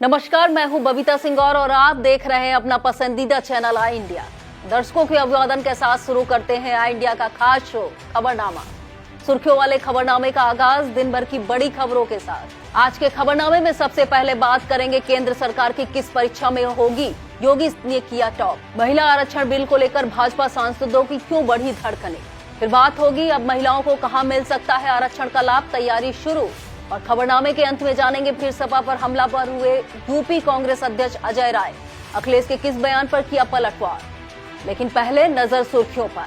नमस्कार, मैं हूं बबीता सिंह और आप देख रहे हैं अपना पसंदीदा चैनल आई इंडिया। दर्शकों के अभिवादन के साथ शुरू करते हैं आई इंडिया का खास शो खबरनामा। सुर्खियों वाले खबरनामे का आगाज दिन भर की बड़ी खबरों के साथ। आज के खबरनामे में सबसे पहले बात करेंगे केंद्र सरकार की किस परीक्षा में होगी योगी ने किया टॉप। महिला आरक्षण बिल को लेकर भाजपा सांसदों की क्यों बढ़ी धड़कने। फिर बात होगी अब महिलाओं को कहां मिल सकता है आरक्षण का लाभ, तैयारी शुरू। और खबरनामे के अंत में जानेंगे फिर सपा पर हमला पर हुए यूपी कांग्रेस अध्यक्ष अजय राय, अखिलेश के किस बयान पर किया पलटवार। लेकिन पहले नजर सुर्खियों पर।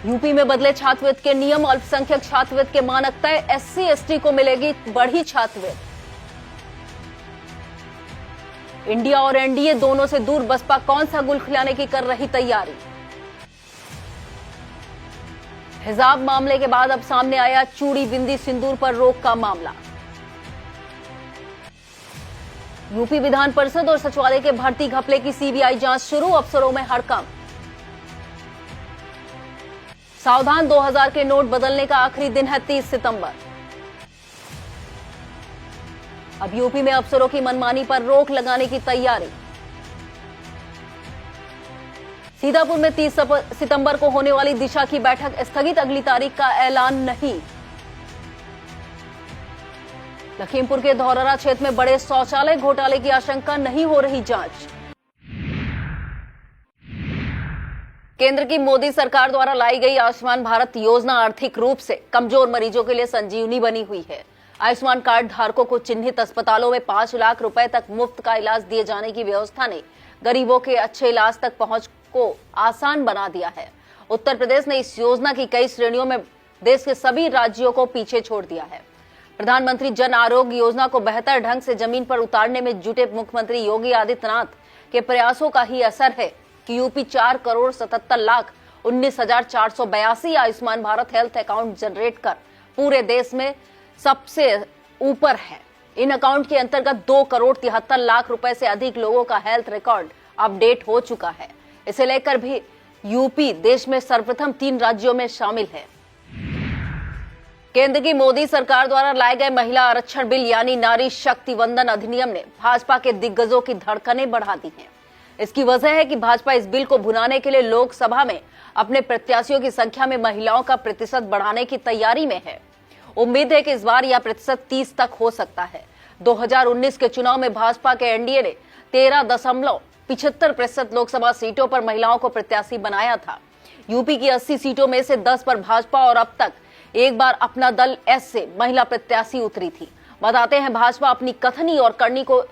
यूपी में बदले छात्रवृत्ति के नियम, अल्पसंख्यक छात्रवृत्ति के मानक तय, एससी एसटी को मिलेगी बढ़ी छात्रवृत्ति। इंडिया और एनडीए दोनों से दूर बसपा कौन सा गुल खिलाने की कर रही तैयारी। हिजाब मामले के बाद अब सामने आया चूड़ी बिंदी सिंदूर पर रोक का मामला। यूपी विधान परिषद और सचिवालय के भर्ती घपले की सीबीआई जांच शुरू, अफसरों में हड़कंप। सावधान, 2000 के नोट बदलने का आखिरी दिन है 30 सितंबर। अब यूपी में अफसरों की मनमानी पर रोक लगाने की तैयारी। सीतापुर में 30 सितंबर को होने वाली दिशा की बैठक स्थगित, अगली तारीख का ऐलान नहीं। लखीमपुर के धौरहरा क्षेत्र में बड़े शौचालय घोटाले की आशंका, नहीं हो रही जांच। केंद्र की मोदी सरकार द्वारा लाई गई आयुष्मान भारत योजना आर्थिक रूप से कमजोर मरीजों के लिए संजीवनी बनी हुई है। आयुष्मान कार्ड धारकों को चिन्हित अस्पतालों में 5 लाख रुपए तक मुफ्त का इलाज दिए जाने की व्यवस्था ने गरीबों के अच्छे इलाज तक पहुंच को आसान बना दिया है। उत्तर प्रदेश ने इस योजना की कई श्रेणियों में देश के सभी राज्यों को पीछे छोड़ दिया है। प्रधानमंत्री जन आरोग्य योजना को बेहतर ढंग से जमीन पर उतारने में जुटे मुख्यमंत्री योगी आदित्यनाथ के प्रयासों का ही असर है कि UP 4,77,19,482 Ayushman Bharat health account generate कर पूरे देश में सबसे ऊपर है। इन अकाउंट के अंतर्गत 2,73,00,000 रुपए से अधिक लोगों का हेल्थ रिकॉर्ड अपडेट हो चुका है। इसे लेकर भी यूपी देश में सर्वप्रथम 3 राज्यों में शामिल है। केंद्र की मोदी सरकार द्वारा लाए गए महिला आरक्षण बिल यानी नारी शक्ति वंदन अधिनियम ने भाजपा के दिग्गजों की धड़कनें बढ़ा दी हैं। इसकी वजह है कि भाजपा इस बिल को भुनाने के लिए लोकसभा में अपने प्रत्याशियों की संख्या में महिलाओं का प्रतिशत बढ़ाने की तैयारी में है। उम्मीद है कि इस बार यह प्रतिशत 30 तक हो सकता है। 2019 के चुनाव में भाजपा के एनडीए ने 13.75% लोकसभा सीटों पर महिलाओं को प्रत्याशी बनाया था। यूपी की 80 सीटों में से 10 पर भाजपा और अब तक एक बार अपना दल एस से महिला प्रत्याशी उतरी थी। बताते हैं भाजपा अपनी कथनी और करनी को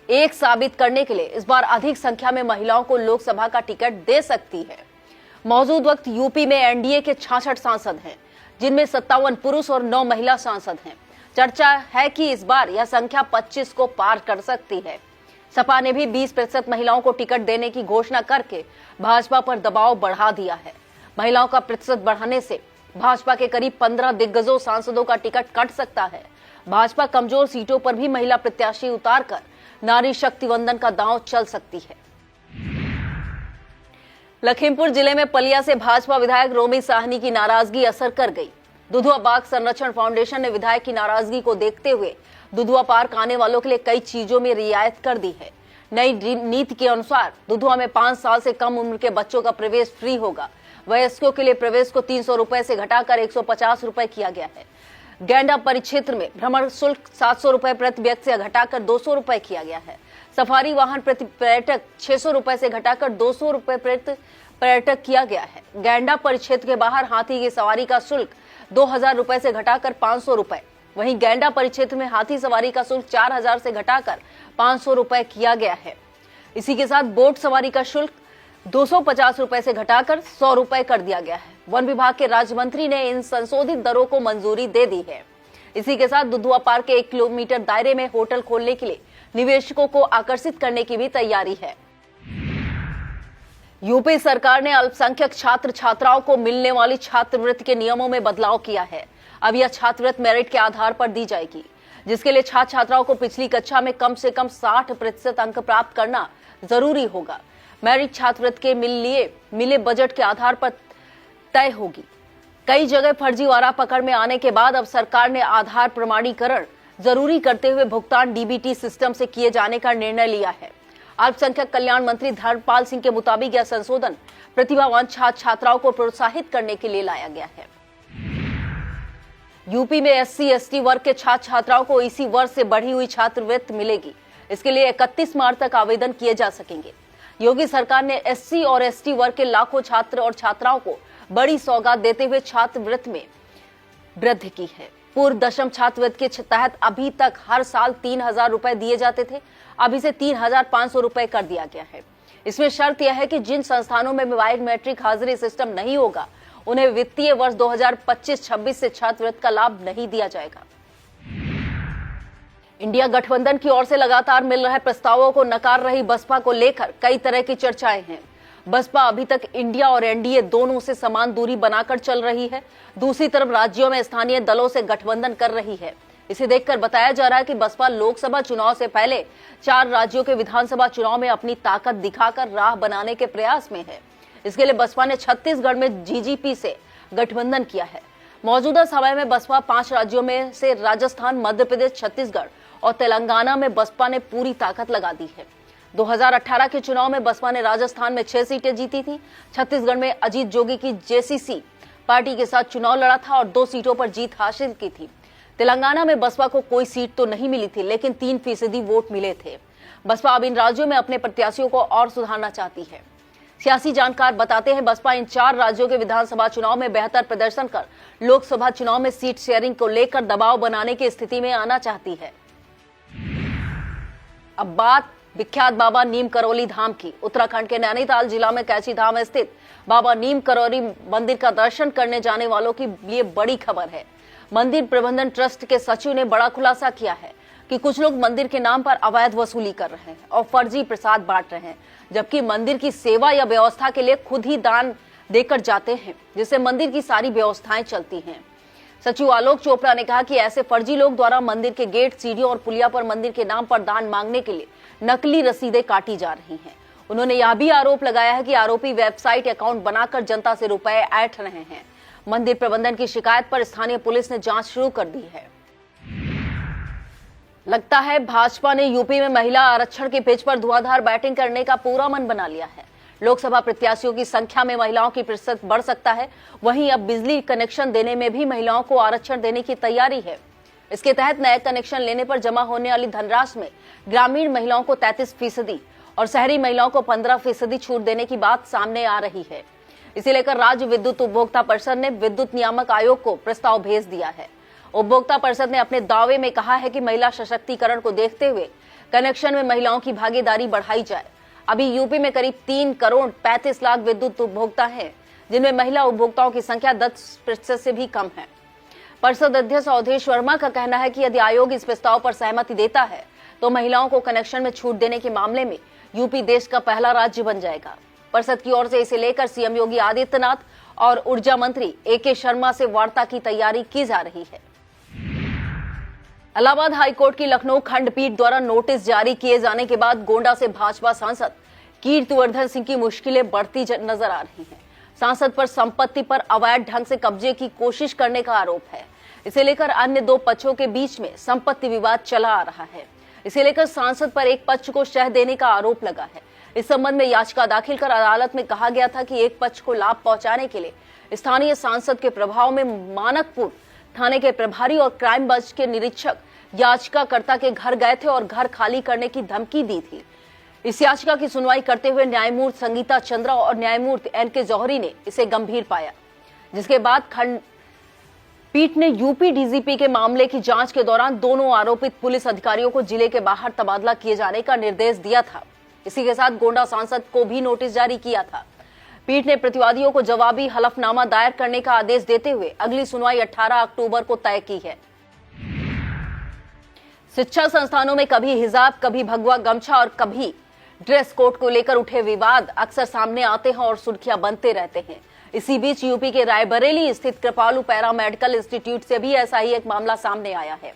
एक साबित करने के लिए इस बार अधिक संख्या में महिलाओं को लोकसभा का टिकट दे सकती है। मौजूद वक्त यूपी में एनडीए के 66 सांसद हैं, जिनमें 57 पुरुष और 9 महिला सांसद हैं। चर्चा है कि इस बार यह संख्या 25 को पार कर सकती है। सपा ने भी 20% महिलाओं को टिकट देने की घोषणा करके भाजपा पर दबाव बढ़ा दिया है। महिलाओं का प्रतिशत बढ़ाने से भाजपा के करीब 15 दिग्गजों सांसदों का टिकट कट सकता है। भाजपा कमजोर सीटों पर भी महिला प्रत्याशी उतारकर नारी शक्ति वंदन का दांव चल सकती है। लखीमपुर जिले में पलिया से भाजपा विधायक रोमी साहनी की नाराजगी असर कर गई। दुधुआ बाग संरक्षण फाउंडेशन ने विधायक की नाराजगी को देखते हुए दुधुआ पार्क आने वालों के लिए कई चीजों में रियायत कर दी है। नई नीति के अनुसार दुधुआ में 5 साल से कम उम्र के बच्चों का प्रवेश फ्री होगा। वयस्कों के लिए प्रवेश को 300 रुपए से घटाकर 150 रुपए किया गया है। गैंडा परिक्षेत्र में भ्रमण शुल्क 700 रुपए प्रति व्यक्ति से घटाकर 200 रुपए किया गया है। सफारी वाहन प्रति पर्यटक 600 रुपए से घटाकर 200 रुपए प्रति पर्यटक किया गया है। गैंडा परिक्षेत्र के बाहर हाथी की सवारी का शुल्क 2000 रुपए से घटाकर 500 रुपए, वहीं गैंडा परिक्षेत्र में हाथी सवारी का शुल्क 4000 से घटाकर 500 रुपए किया गया है। इसी के साथ बोट सवारी का शुल्क 250 रुपए से घटाकर 100 रुपए कर दिया गया है। वन विभाग के राज्य मंत्री ने इन संशोधित दरों को मंजूरी दे दी है। इसी के साथ दुधुआ पार्क के 1 किलोमीटर दायरे में होटल खोलने के लिए निवेशकों को आकर्षित करने की भी तैयारी है। यूपी सरकार ने अल्पसंख्यक छात्र छात्राओं को मिलने वाली छात्रवृत्ति के नियमों में बदलाव किया है। अब यह छात्रवृत्ति मेरिट के आधार पर दी जाएगी, जिसके लिए छात्र छात्राओं को पिछली कक्षा में कम से कम 60% अंक प्राप्त करना जरूरी होगा। मेरिट छात्रवृत्ति के मिले बजट के आधार पर तय होगी। कई जगह फर्जीवाड़ा पकड़ में आने के बाद अब सरकार ने आधार प्रमाणीकरण जरूरी करते हुए भुगतान डीबीटी सिस्टम से किए जाने का निर्णय लिया है। अल्पसंख्यक कल्याण मंत्री धर्मपाल सिंह के मुताबिक यह संशोधन प्रतिभावान छात्र छात्राओं को प्रोत्साहित करने के लिए लाया गया है। यूपी में SC/ST वर्ग के छात्र छात्राओं को इसी वर्ष से बढ़ी हुई छात्रवृत्ति मिलेगी। इसके लिए 31 मार्च तक आवेदन किए जा सकेंगे। योगी सरकार ने SC और ST वर्ग के लाखों छात्र और छात्राओं को बड़ी सौगात देते हुए छात्रवृत्ति में वृद्धि की है। पूर्व दशम छात्रवृत्ति के तहत अभी तक हर साल 3,000 रुपए दिए जाते थे, अब इसे 3,500 रुपए कर दिया गया है। इसमें शर्त यह है कि जिन संस्थानों में बायोमेट्रिक हाजिरी सिस्टम नहीं होगा उन्हें वित्तीय वर्ष 2025-26 से छात्रवृत्ति का लाभ नहीं दिया जाएगा। इंडिया गठबंधन की ओर से लगातार मिल रहे प्रस्तावों को नकार रही बसपा को लेकर कई तरह की चर्चाएं हैं। बसपा अभी तक इंडिया और एनडीए दोनों से समान दूरी बनाकर चल रही है। दूसरी तरफ राज्यों में स्थानीय दलों से गठबंधन कर रही है। इसे देखकर बताया जा रहा है कि बसपा लोकसभा चुनाव से पहले 4 राज्यों के विधानसभा चुनाव में अपनी ताकत दिखाकर राह बनाने के प्रयास में है। इसके लिए बसपा ने छत्तीसगढ़ में जीजीपी से गठबंधन किया है। मौजूदा समय में बसपा 5 राज्यों में से राजस्थान, मध्य प्रदेश, छत्तीसगढ़ और तेलंगाना में बसपा ने पूरी ताकत लगा दी है। 2018 के चुनाव में बसपा ने राजस्थान में 6 सीटें जीती थी। छत्तीसगढ़ में अजीत जोगी की जेसीसी पार्टी के साथ चुनाव लड़ा था और 2 सीटों पर जीत हासिल की थी। तेलंगाना में बसपा को कोई सीट तो नहीं मिली थी, लेकिन 3% वोट मिले थे। बसपा अब इन राज्यों में अपने प्रत्याशियों को और सुधारना चाहती है। सियासी जानकार बताते हैं बसपा इन 4 राज्यों के विधानसभा चुनाव में बेहतर प्रदर्शन कर लोकसभा चुनाव में सीट शेयरिंग को लेकर दबाव बनाने की स्थिति में आना चाहती है। अब बात विख्यात बाबा नीम करौली धाम की। उत्तराखंड के नैनीताल जिला में कैची धाम स्थित बाबा नीम करौली मंदिर का दर्शन करने जाने वालों के लिए बड़ी खबर है। मंदिर प्रबंधन ट्रस्ट के सचिव ने बड़ा खुलासा किया है कि कुछ लोग मंदिर के नाम पर अवैध वसूली कर रहे हैं और फर्जी प्रसाद बांट रहे हैं, जबकि मंदिर की सेवा या व्यवस्था के लिए खुद ही दान देकर जाते हैं, जिससे मंदिर की सारी व्यवस्थाएं चलती हैं। सचिव आलोक चोपड़ा ने कहा कि ऐसे फर्जी लोग द्वारा मंदिर के गेट, सीढ़ियों और पुलिया पर मंदिर के नाम पर दान मांगने के लिए नकली रसीदें काटी जा रही हैं। उन्होंने यह भी आरोप लगाया है कि आरोपी वेबसाइट अकाउंट बनाकर जनता से रुपए ऐंठ रहे हैं। मंदिर प्रबंधन की शिकायत पर स्थानीय पुलिस ने जांच शुरू कर दी है। लगता है भाजपा ने यूपी में महिला आरक्षण के पिच पर धुआंधार बैटिंग करने का पूरा मन बना लिया है। लोकसभा प्रत्याशियों की संख्या में महिलाओं की प्रतिशत बढ़ सकता है। वहीं अब बिजली कनेक्शन देने में भी महिलाओं को आरक्षण देने की तैयारी है। इसके तहत नए कनेक्शन लेने पर जमा होने वाली धनराशि में ग्रामीण महिलाओं को 33% और शहरी महिलाओं को 15% छूट देने की बात सामने आ रही है। इसे लेकर राज्य विद्युत उपभोक्ता परिषद ने विद्युत नियामक आयोग को प्रस्ताव भेज दिया है। उपभोक्ता परिषद ने अपने दावे में कहा है कि महिला सशक्तिकरण को देखते हुए कनेक्शन में महिलाओं की भागीदारी बढ़ाई जाए। अभी यूपी में करीब 3 करोड़ 35 लाख विद्युत उपभोक्ता हैं, जिनमें महिला उपभोक्ताओं की संख्या 10% से भी कम है। परिषद अध्यक्ष अवधेश वर्मा का कहना है कि यदि आयोग इस प्रस्ताव पर सहमति देता है तो महिलाओं को कनेक्शन में छूट देने के मामले में यूपी देश का पहला राज्य बन जाएगा। परिषद की ओर से इसे लेकर सीएम योगी आदित्यनाथ और ऊर्जा मंत्री AK शर्मा से वार्ता की तैयारी की जा रही है। इलाहाबाद हाईकोर्ट की लखनऊ खंडपीठ द्वारा नोटिस जारी किए जाने के बाद गोंडा से भाजपा सांसद कीर्तिवर्धन सिंह की मुश्किलें बढ़ती नजर आ रही हैं। सांसद पर संपत्ति पर अवैध ढंग से कब्जे की कोशिश करने का आरोप है। इसे लेकर अन्य 2 पक्षों के बीच में संपत्ति विवाद चला आ रहा है। इसे लेकर सांसद पर एक पक्ष को शह देने का आरोप लगा है। इस संबंध में याचिका दाखिल कर अदालत में कहा गया था कि एक पक्ष को लाभ पहुंचाने के लिए स्थानीय सांसद के प्रभाव में मानकपुर थाने के प्रभारी और क्राइम ब्रांच के निरीक्षक याचिकाकर्ता के घर गए थे और घर खाली करने की धमकी दी थी। इस याचिका की सुनवाई करते हुए न्यायमूर्ति संगीता चंद्रा और न्यायमूर्ति NK जौहरी ने इसे गंभीर पाया, जिसके बाद खंडपीठ ने यूपी DGP के मामले की जांच के दौरान दोनों आरोपित पुलिस अधिकारियों को जिले के बाहर तबादला किए जाने का निर्देश दिया था। इसी के साथ गोंडा सांसद को भी नोटिस जारी किया था। पीठ ने प्रतिवादियों को जवाबी हलफनामा दायर करने का आदेश देते हुए अगली सुनवाई 18 अक्टूबर को तय की है। शिक्षा संस्थानों में कभी हिजाब, कभी भगवा गमछा और कभी ड्रेस कोड को लेकर उठे विवाद अक्सर सामने आते हैं और सुर्खियां बनते रहते हैं। इसी बीच यूपी के रायबरेली स्थित कृपालू पैरा मेडिकल इंस्टीट्यूट से भी ऐसा ही एक मामला सामने आया है।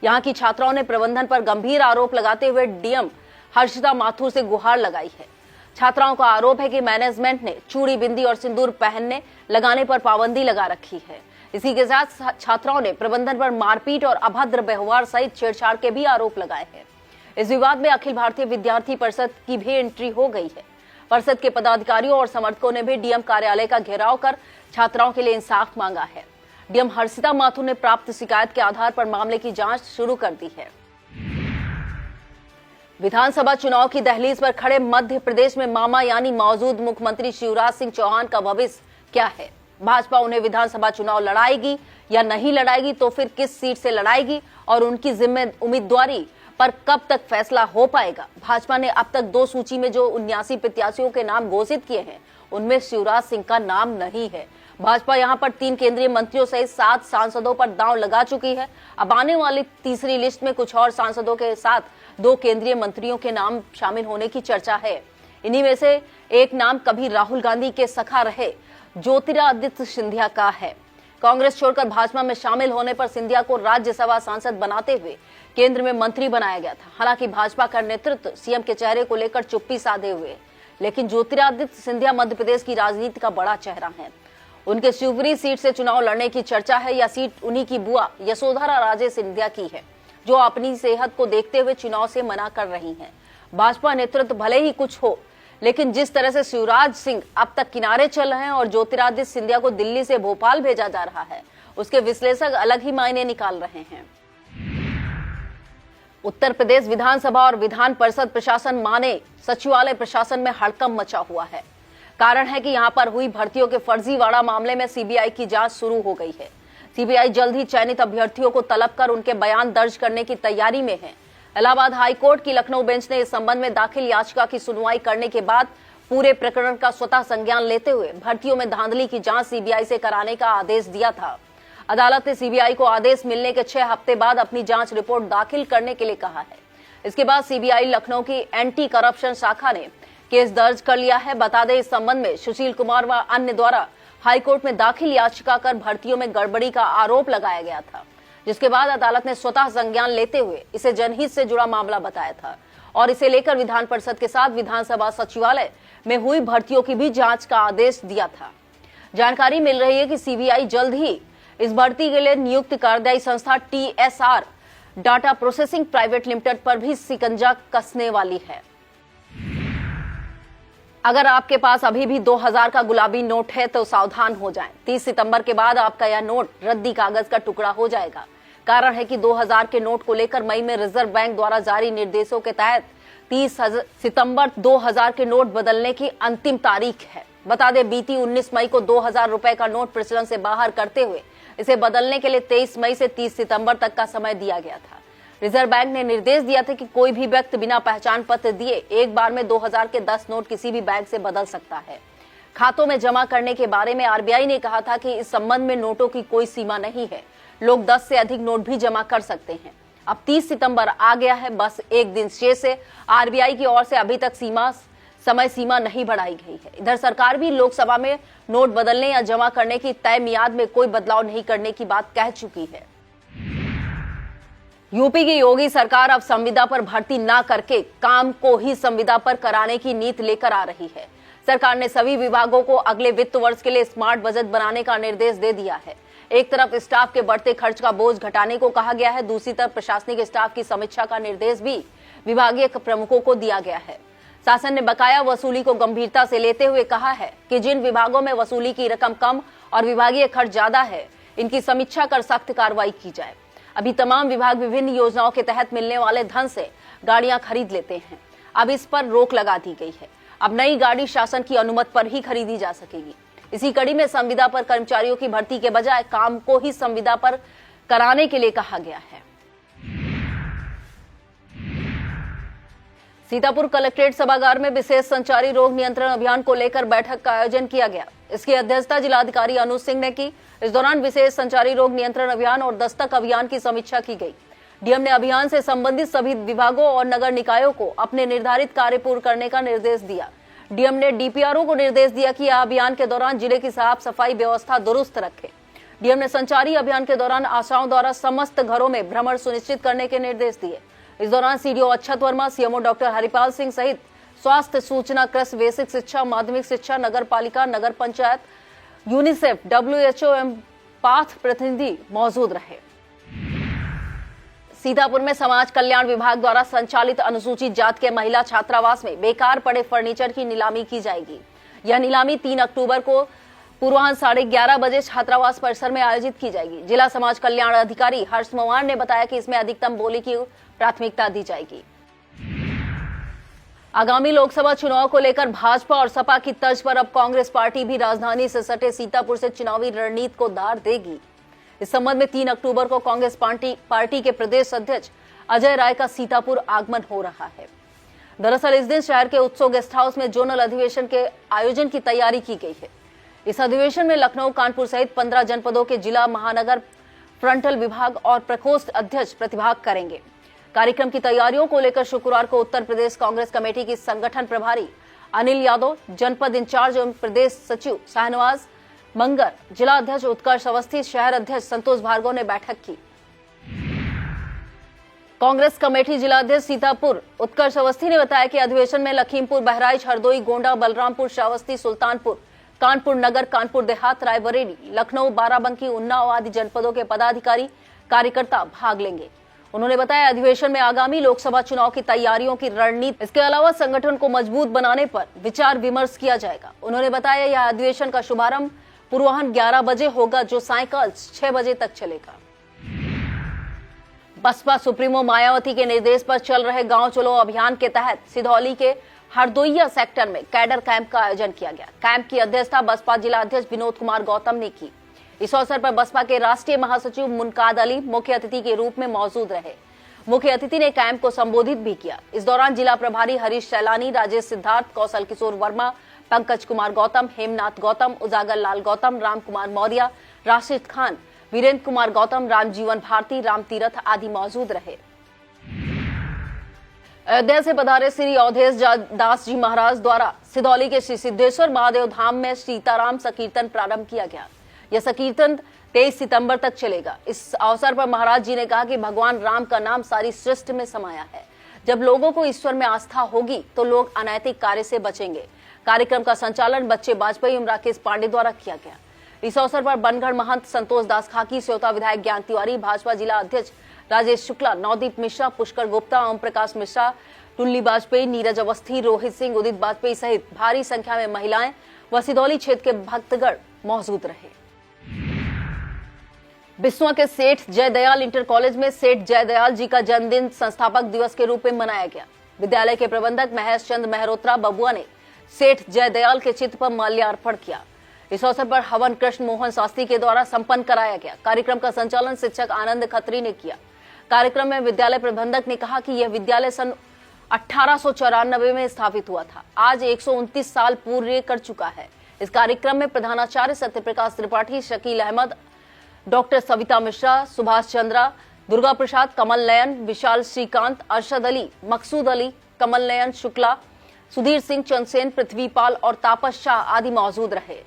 यहां की छात्राओं ने प्रबंधन पर गंभीर आरोप लगाते हुए DM हर्षिता माथुर से गुहार लगाई है। छात्राओं का आरोप है कि मैनेजमेंट ने चूड़ी, बिंदी और सिंदूर पहनने लगाने पर पाबंदी लगा रखी है। इसी के साथ छात्राओं ने प्रबंधन पर मारपीट और अभद्र व्यवहार सहित छेड़छाड़ के भी आरोप लगाए हैं। इस विवाद में अखिल भारतीय विद्यार्थी परिषद की भी एंट्री हो गई है। परिषद के पदाधिकारियों और समर्थकों ने भी डीएम कार्यालय का घेराव कर छात्राओं के लिए इंसाफ मांगा है। डीएम हर्षिता माथुर ने प्राप्त शिकायत के आधार पर मामले की जांच शुरू कर दी है। विधानसभा चुनाव की दहलीज पर खड़े मध्य प्रदेश में मामा यानी मौजूद मुख्यमंत्री शिवराज सिंह चौहान का भविष्य क्या है? भाजपा उन्हें विधानसभा चुनाव लड़ाएगी या नहीं लड़ाएगी, तो फिर किस सीट से लड़ाएगी और उनकी जिम्मे उम्मीदवारी पर कब तक फैसला हो पाएगा? भाजपा ने अब तक 2 सूची में जो 79 प्रत्याशियों के नाम घोषित किए हैं, उनमें शिवराज सिंह का नाम नहीं है। भाजपा यहां पर 3 केंद्रीय मंत्रियों सहित 7 सांसदों पर दांव लगा चुकी है। अब आने वाली तीसरी लिस्ट में कुछ और सांसदों के साथ 2 केंद्रीय मंत्रियों के नाम शामिल होने की चर्चा है। इन्हीं में से एक नाम कभी राहुल गांधी के सखा रहे ज्योतिरादित्य सिंधिया का है। कांग्रेस छोड़कर भाजपा में शामिल होने पर सिंधिया को राज्यसभा सांसद बनाते हुए केंद्र में मंत्री बनाया गया था। हालांकि भाजपा का नेतृत्व सीएम के चेहरे को लेकर चुप्पी साधे हुए, लेकिन ज्योतिरादित्य सिंधिया मध्य प्रदेश की राजनीति का बड़ा चेहरा है। उनके शिवपुरी सीट से चुनाव लड़ने की चर्चा है। यह सीट उन्हीं की बुआ यशोधरा राजे सिंधिया की है, जो अपनी सेहत को देखते हुए चुनाव से मना कर रही हैं। भाजपा नेतृत्व भले ही कुछ हो, लेकिन जिस तरह से शिवराज सिंह अब तक किनारे चल रहे हैं और ज्योतिरादित्य सिंधिया को दिल्ली से भोपाल भेजा जा रहा है, उसके विश्लेषक अलग ही मायने निकाल रहे हैं। उत्तर प्रदेश विधानसभा और विधान परिषद प्रशासन माने सचिवालय प्रशासन में हड़कंप मचा हुआ है। कारण है कि यहां पर हुई भर्तियों के फर्जीवाड़ा मामले में सीबीआई की जांच शुरू हो गई है। सीबीआई जल्द ही चयनित अभ्यर्थियों को तलब कर उनके बयान दर्ज करने की तैयारी में है। इलाहाबाद हाईकोर्ट की लखनऊ बेंच ने इस संबंध में दाखिल याचिका की सुनवाई करने के बाद पूरे प्रकरण का स्वतः संज्ञान लेते हुए भर्तियों में धांधली की जांच सीबीआई से कराने का आदेश दिया था। अदालत ने सीबीआई को आदेश मिलने के 6 हफ्ते बाद अपनी जांच रिपोर्ट दाखिल करने के लिए कहा है। इसके बाद सीबीआई लखनऊ की एंटी करप्शन शाखा ने केस दर्ज कर लिया है। बता दें, इस संबंध में सुशील कुमार व अन्य द्वारा हाईकोर्ट में दाखिल याचिका कर भर्तियों में गड़बड़ी का आरोप लगाया गया था, जिसके बाद अदालत ने स्वतः संज्ञान लेते हुए इसे जनहित से जुड़ा मामला बताया था और इसे लेकर विधान परिषद के साथ विधानसभा सचिवालय में हुई भर्तियों की भी जांच का आदेश दिया था। जानकारी मिल रही है कि सीबीआई जल्द ही इस भर्ती के लिए नियुक्त कार्यदायी संस्था TSR data processing private limited पर भी शिकंजा कसने वाली है। अगर आपके पास अभी भी 2000 का गुलाबी नोट है तो सावधान हो जाएं। 30 सितंबर के बाद आपका यह नोट रद्दी कागज का टुकड़ा हो जाएगा। कारण है कि 2000 के नोट को लेकर मई में रिजर्व बैंक द्वारा जारी निर्देशों के तहत 30 सितंबर 2000 के नोट बदलने की अंतिम तारीख है। बता दें, बीती 19 मई को 2000 रुपए का नोट प्रचलन से बाहर करते हुए इसे बदलने के लिए 23 मई से 30 सितंबर तक का समय दिया गया था। रिजर्व बैंक ने निर्देश दिया था कि कोई भी व्यक्ति बिना पहचान पत्र दिए एक बार में 2000 के 10 नोट किसी भी बैंक से बदल सकता है। खातों में जमा करने के बारे में आरबीआई ने कहा था कि इस संबंध में नोटों की कोई सीमा नहीं है, लोग 10 से अधिक नोट भी जमा कर सकते हैं। अब 30 सितंबर आ गया है, बस एक दिन शेष है। आरबीआई की ओर से अभी तक समय सीमा नहीं बढ़ाई गई है। इधर सरकार भी लोकसभा में नोट बदलने या जमा करने की तय मियाद में कोई बदलाव नहीं करने की बात कह चुकी है। यूपी की योगी सरकार अब संविदा पर भर्ती न करके काम को ही संविदा पर कराने की नीति लेकर आ रही है। सरकार ने सभी विभागों को अगले वित्त वर्ष के लिए स्मार्ट बजट बनाने का निर्देश दे दिया है। एक तरफ स्टाफ के बढ़ते खर्च का बोझ घटाने को कहा गया है, दूसरी तरफ प्रशासनिक स्टाफ की समीक्षा का निर्देश भी विभागीय प्रमुखों को दिया गया है। शासन ने बकाया वसूली को गंभीरता से लेते हुए कहा है कि जिन विभागों में वसूली की रकम कम और विभागीय खर्च ज्यादा है, इनकी समीक्षा कर सख्त कार्रवाई की जाए। अभी तमाम विभाग विभिन्न योजनाओं के तहत मिलने वाले धन से गाड़ियां खरीद लेते हैं। अब इस पर रोक लगा दी गई है। अब नई गाड़ी शासन की अनुमति पर ही खरीदी जा सकेगी। इसी कड़ी में संविदा पर कर्मचारियों की भर्ती के बजाय काम को ही संविदा पर कराने के लिए कहा गया है। सीतापुर कलेक्ट्रेट सभागार में विशेष संचारी रोग नियंत्रण अभियान को लेकर बैठक का आयोजन किया गया। इसकी अध्यक्षता जिलाधिकारी अनुज सिंह ने की। इस दौरान विशेष संचारी रोग नियंत्रण अभियान और दस्तक अभियान की समीक्षा की गई। डीएम ने अभियान से संबंधित सभी विभागों और नगर निकायों को अपने निर्धारित कार्य पूर्ण करने का निर्देश दिया। डीएम ने डीपीआरओ को निर्देश दिया कि यह अभियान के दौरान जिले की साफ सफाई व्यवस्था दुरुस्त रखे। डीएम ने संचारी अभियान के दौरान आशाओं द्वारा समस्त घरों में भ्रमण सुनिश्चित करने के निर्देश दिए। इस दौरान CDO Akshat Verma, CMO doctor Haripal Singh सहित स्वास्थ्य, सूचना, कृषि, बेसिक शिक्षा, माध्यमिक शिक्षा, नगर पालिका, नगर पंचायत, यूनिसेफ, WHO एवं पाथ प्रतिनिधि मौजूद रहे। सीतापुर में समाज कल्याण विभाग द्वारा संचालित अनुसूचित जाति के महिला छात्रावास में बेकार पड़े फर्नीचर की नीलामी की जाएगी। यह नीलामी 3 अक्टूबर को पूर्वाह्न 11:30 बजे छात्रावास परिसर में आयोजित की जाएगी। जिला समाज कल्याण अधिकारी हर्ष मोहन ने बताया कि इसमें अधिकतम बोली की प्राथमिकता दी जाएगी। आगामी लोकसभा चुनाव को लेकर भाजपा और सपा की तर्ज पर अब कांग्रेस पार्टी भी राजधानी से सटे सीतापुर से चुनावी रणनीति को दार देगी। इस संबंध में 3 अक्टूबर को कांग्रेस पार्टी के प्रदेश अध्यक्ष अजय राय का सीतापुर आगमन हो रहा है। दरअसल इस दिन शहर के उत्सव गेस्ट हाउस में जोनल अधिवेशन के आयोजन की तैयारी की गई है। इस अधिवेशन में लखनऊ, कानपुर सहित 15 जनपदों के जिला, महानगर, फ्रंटल विभाग और प्रकोष्ठ अध्यक्ष प्रतिभाग करेंगे। कार्यक्रम की तैयारियों को लेकर शुक्रवार को उत्तर प्रदेश कांग्रेस कमेटी की संगठन प्रभारी अनिल यादव, जनपद इंचार्ज एवं प्रदेश सचिव शाहनवाज मंगर, जिला अध्यक्ष उत्कर्ष अवस्थी, शहर अध्यक्ष संतोष भार्गव ने बैठक की। कांग्रेस कमेटी जिला अध्यक्ष सीतापुर उत्कर्ष अवस्थी ने बताया कि अधिवेशन में लखीमपुर, बहराइच, हरदोई, गोंडा, बलरामपुर, श्रावस्ती, सुल्तानपुर, कानपुर नगर, कानपुर देहात, रायबरेली, लखनऊ, बाराबंकी, उन्नाव आदि जनपदों के पदाधिकारी, कार्यकर्ता भाग लेंगे। उन्होंने बताया अधिवेशन में आगामी लोकसभा चुनाव की तैयारियों की रणनीति, इसके अलावा संगठन को मजबूत बनाने पर विचार विमर्श किया जाएगा। उन्होंने बताया यह अधिवेशन का शुभारंभ पूर्वाह्न 11 बजे होगा, जो सायंकाल 6 बजे तक चलेगा। बसपा सुप्रीमो मायावती के निर्देश पर चल रहे गांव चलो अभियान के तहत सिधौली के हरदोइया सेक्टर में कैडर कैंप का आयोजन किया गया। कैंप की अध्यक्षता बसपा जिला अध्यक्ष विनोद कुमार गौतम ने की। इस अवसर पर बसपा के राष्ट्रीय महासचिव मुनकाद अली मुख्य अतिथि के रूप में मौजूद रहे। मुख्य अतिथि ने कैंप को संबोधित भी किया। इस दौरान जिला प्रभारी हरीश सैलानी, राजेश सिद्धार्थ, कौशल किशोर वर्मा, पंकज कुमार गौतम, हेमनाथ गौतम, उजागर लाल गौतम, राम कुमार मौर्य, राशिद खान, वीरेंद्र कुमार गौतम, रामजीवन भारती, राम तीरथ आदि मौजूद रहे। अयोध्या से पधारे श्री अवधेश दास जी महाराज द्वारा सिधौली के श्री सिद्धेश्वर महादेव धाम में सीताराम संकीर्तन प्रारंभ किया गया। यह संकीर्तन 23 सितंबर तक चलेगा। इस अवसर पर महाराज जी ने कहा कि भगवान राम का नाम सारी सृष्टि में समाया है। जब लोगों को ईश्वर में आस्था होगी तो लोग अनैतिक कार्य से बचेंगे। कार्यक्रम का संचालन बच्चे वाजपेयी एवं राकेश पांडे द्वारा किया गया। इस अवसर पर बनगढ़ महंत संतोष दास खाकी, सेवता विधायक ज्ञान तिवारी, भाजपा जिला अध्यक्ष राजेश शुक्ला, नवदीप मिश्रा, पुष्कर गुप्ता, ओम प्रकाश मिश्रा, टुल्ली वाजपेयी, नीरज अवस्थी, रोहित सिंह, उदित वाजपेयी सहित भारी संख्या में महिलाएं व सिधौली क्षेत्र के भक्तगण मौजूद रहे। बिस्वा के सेठ जयदयाल इंटर कॉलेज में सेठ जयदयाल जी का जन्मदिन संस्थापक दिवस के रूप में मनाया गया। विद्यालय के प्रबंधक महेश चंद मेहरोत्रा बबुआ ने सेठ जयदयाल के चित्र पर माल्यार्पण किया। इस अवसर पर हवन कृष्ण मोहन शास्त्री के द्वारा संपन्न कराया गया। कार्यक्रम का संचालन शिक्षक आनंद खत्री ने किया। कार्यक्रम में विद्यालय प्रबंधक ने कहा कि यह विद्यालय सन 1894 में स्थापित हुआ था, आज 129 साल पूरे कर चुका है। इस कार्यक्रम में प्रधानाचार्य सत्यप्रकाश त्रिपाठी, शकील अहमद, डॉक्टर सविता मिश्रा, सुभाष चंद्रा, दुर्गा प्रसाद, कमल नयन, विशाल श्रीकांत, अरशद अली, मकसूद अली, कमल नयन शुक्ला, सुधीर सिंह, चंदसेन, पृथ्वीपाल और तापस शाह आदि मौजूद रहे।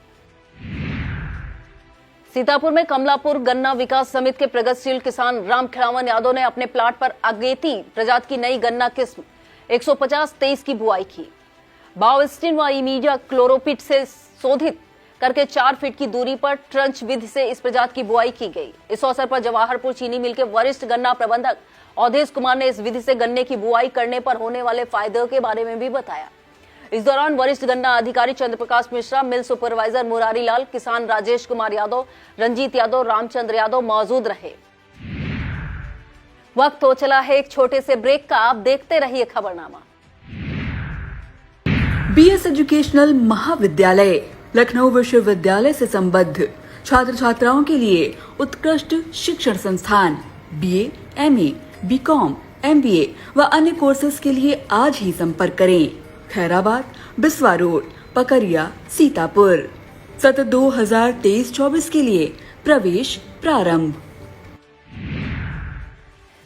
सीतापुर में कमलापुर गन्ना विकास समिति के प्रगतिशील किसान राम खिलावन यादव ने अपने प्लाट पर अगेती प्रजाति की नई गन्ना किस्म 150-23 की बुआई की। बाओस्टिन व इमीडिया क्लोरोपिट से शोधित करके 4 फीट की दूरी पर ट्रंच विधि से इस प्रजाति की बुआई की गई। इस अवसर पर जवाहरपुर चीनी मिल के वरिष्ठ गन्ना प्रबंधक अवधेश कुमार ने इस विधि से गन्ने की बुआई करने पर होने वाले फायदों के बारे में भी बताया। इस दौरान वरिष्ठ गन्ना अधिकारी चंद्रप्रकाश मिश्रा, मिल सुपरवाइजर मुरारी लाल, किसान राजेश कुमार यादव, रंजीत यादव, रामचंद्र यादव मौजूद रहे। वक्त हो चला है एक छोटे से ब्रेक का, आप देखते रहिए खबरनामा। बीएस एजुकेशनल महाविद्यालय लखनऊ विश्वविद्यालय से संबद्ध छात्र छात्राओं के लिए उत्कृष्ट शिक्षण संस्थान बीए, एमए, बीकॉम, एमबीए व अन्य कोर्सेज के लिए आज ही संपर्क करें। खैराबाद, बिस्वा रोड, पकरिया, सीतापुर। सत्र 2023-24 के लिए प्रवेश प्रारंभ।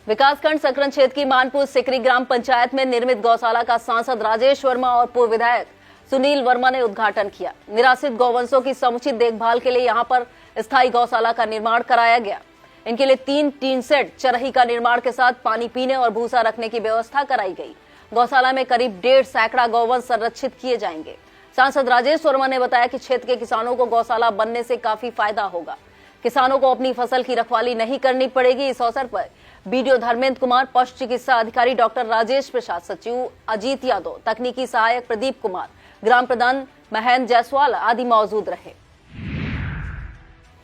विकासखंड सकरन क्षेत्र की मानपुर सिकरी ग्राम पंचायत में निर्मित गौशाला का सांसद राजेश वर्मा और पूर्व विधायक सुनील वर्मा ने उद्घाटन किया। निराश्रित गौवंशों की समुचित देखभाल के लिए यहां पर स्थायी गौशाला का निर्माण कराया गया। इनके लिए 3 टीन सेट, चरही का निर्माण के साथ पानी पीने और भूसा रखने की व्यवस्था कराई गई। गौशाला में करीब 1.5 सैकड़ा गौवंश संरक्षित किए जाएंगे। सांसद राजेश वर्मा ने बताया कि क्षेत्र के किसानों को गौशाला बनने से काफी फायदा होगा। किसानों को अपनी फसल की रखवाली नहीं करनी पड़ेगी। इस अवसर पर बीडीओ धर्मेंद्र कुमार, पशु चिकित्सा अधिकारी डॉक्टर राजेश प्रसाद, सचिव अजीत यादव, तकनीकी सहायक प्रदीप कुमार, ग्राम प्रधान महेंद्र जायसवाल आदि मौजूद रहे।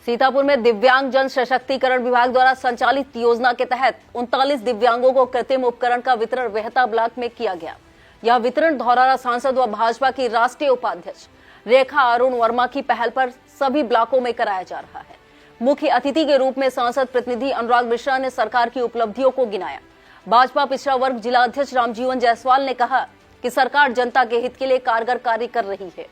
सीतापुर में दिव्यांग जन सशक्तिकरण विभाग द्वारा संचालित योजना के तहत 39 दिव्यांगों को कृत्रिम उपकरण का वितरण वेहता ब्लॉक में किया गया। यह वितरण धौरारा सांसद व भाजपा की राष्ट्रीय उपाध्यक्ष रेखा अरुण वर्मा की पहल पर सभी ब्लॉकों में कराया जा रहा है। मुख्य अतिथि के रूप में सांसद प्रतिनिधि अनुराग मिश्रा ने सरकार की उपलब्धियों को गिनाया। भाजपा पिछड़ा वर्ग जिला अध्यक्ष रामजीवन जायसवाल ने कहा कि सरकार जनता के हित के लिए कारगर कार्य कर रही है।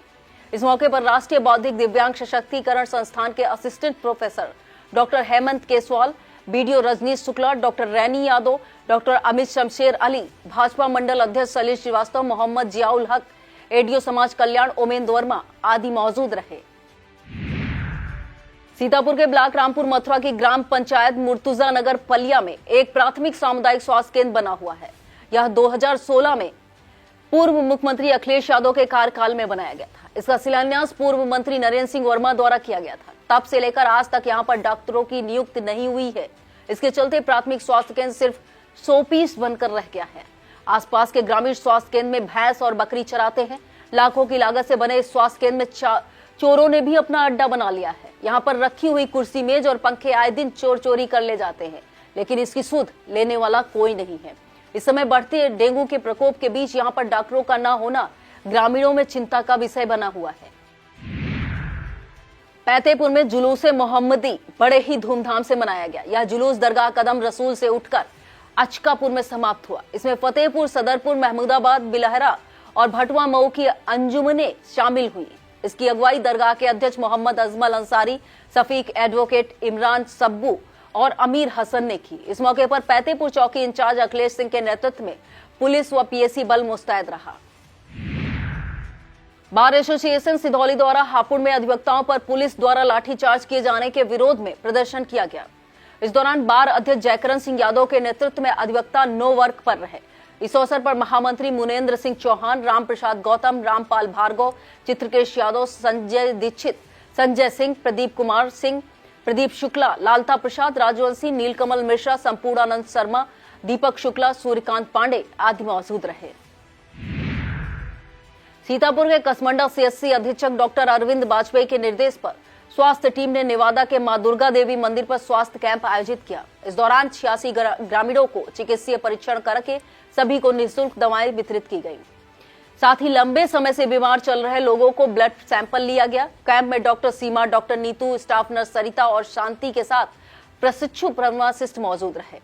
इस मौके पर राष्ट्रीय बौद्धिक दिव्यांग सशक्तिकरण संस्थान के assistant professor doctor Hemant Keswal, BDO Rajnish Shukla, doctor Raini Yadav, doctor Amit Shamsher Ali, Bhajpa मंडल अध्यक्ष सलील श्रीवास्तव, मोहम्मद जियाउल हक, एडीओ समाज कल्याण ओमेंद्र वर्मा आदि मौजूद रहे। सीतापुर के ब्लॉक रामपुर मथुरा की ग्राम पंचायत मुर्तुजा नगर पलिया में एक प्राथमिक सामुदायिक स्वास्थ्य केंद्र बना हुआ है। यह 2016 में पूर्व मुख्यमंत्री अखिलेश यादव के कार्यकाल में बनाया गया था। इसका शिलान्यास पूर्व मंत्री नरेंद्र सिंह वर्मा द्वारा किया गया था। तब से लेकर आज तक यहां पर डॉक्टरों की नियुक्ति नहीं हुई है। इसके चलते प्राथमिक स्वास्थ्य केंद्र सिर्फ 100 पीस बनकर रह गया है। आसपास के ग्रामीण स्वास्थ्य केंद्र में भैंस और बकरी चराते हैं। लाखों की लागत से बने इस स्वास्थ्य केंद्र में चोरों ने भी अपना अड्डा बना लिया है। यहाँ पर रखी हुई कुर्सी, मेज और पंखे आए दिन चोर चोरी कर ले जाते हैं, लेकिन इसकी सुध लेने वाला कोई नहीं है। इस समय बढ़ते डेंगू के प्रकोप के बीच यहाँ पर डॉक्टरों का न होना ग्रामीणों में चिंता का विषय बना हुआ है। फतेहपुर में जुलूस मोहम्मदी बड़े ही धूमधाम से मनाया गया। यह जुलूस दरगाह कदम रसूल से उठकर अचकापुर में समाप्त हुआ। इसमें फतेहपुर, सदरपुर, महमूदाबाद, बिलहरा और भटवा मऊ की अंजुमने शामिल हुई। इसकी अगुवाई दरगाह के अध्यक्ष मोहम्मद अजमल अंसारी, सफीक एडवोकेट इमरान सब्बू और अमीर हसन ने की। इस मौके पर फतेहपुर चौकी इंचार्ज अखिलेश सिंह के नेतृत्व में पुलिस व पीएसी बल मुस्तैद रहा। बार एसोसिएशन सिधौली द्वारा हापुड़ में अधिवक्ताओं पर पुलिस द्वारा लाठीचार्ज किए जाने के विरोध में प्रदर्शन किया गया। इस दौरान बार अध्यक्ष जयकरण सिंह यादव के नेतृत्व में अधिवक्ता नो वर्क पर रहे। इस अवसर पर महामंत्री मुनेन्द्र सिंह चौहान, राम प्रसाद गौतम, रामपाल भार्गव, चित्रकेश यादव, संजय दीक्षित, संजय सिंह, प्रदीप कुमार सिंह, प्रदीप शुक्ला, लालता प्रसाद, राजवंशी, नीलकमल मिश्रा, संपूर्णानंद शर्मा, दीपक शुक्ला, सूर्यकांत पांडे आदि मौजूद रहे। सीतापुर के कसमंडा सीएससी अधीक्षक डॉक्टर अरविंद वाजपेयी के निर्देश पर स्वास्थ्य टीम ने नेवादा के मां दुर्गा देवी मंदिर पर स्वास्थ्य कैंप आयोजित किया। इस दौरान 86 ग्रामीणों को चिकित्सीय परीक्षण करके सभी को निःशुल्क दवाएं वितरित की गई। साथ ही लंबे समय से बीमार चल रहे लोगों को ब्लड सैंपल लिया गया। कैंप में डॉक्टर सीमा, डॉक्टर नीतू, स्टाफ नर्स सरिता और शांति के साथ प्रशिक्षु फार्मासिस्ट मौजूद रहे।